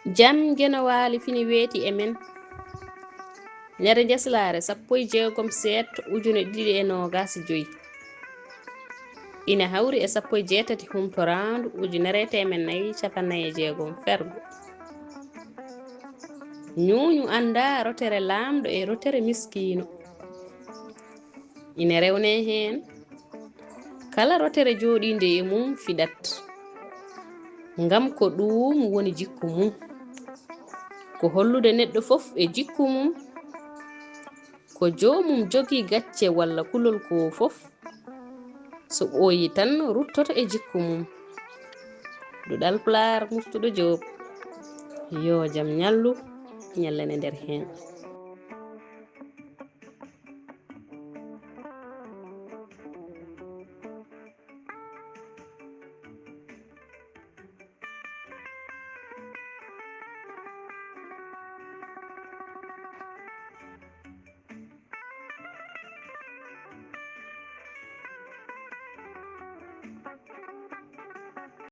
jam gena waali fini weeti e men ñande Njeslaare 16 seeɗto ujune 2025 ina hawri e 18 humtoraandu ujunere temen 456 fergo ñuuñu anda rotere laamɗo e rotere miskiino ina rewne heen kala rotere jooɗinde e mum fiɗat ngam ko ɗum woni jikku mum ko hollude neɗɗo fof e jikku mum ko joomum jogii gacce walla kulol ko fof so ɓooyi tan ruttoto e jikku mum Duɗal Pulaar Murtuɗo Joob yo jam ñallu ñallane nder heen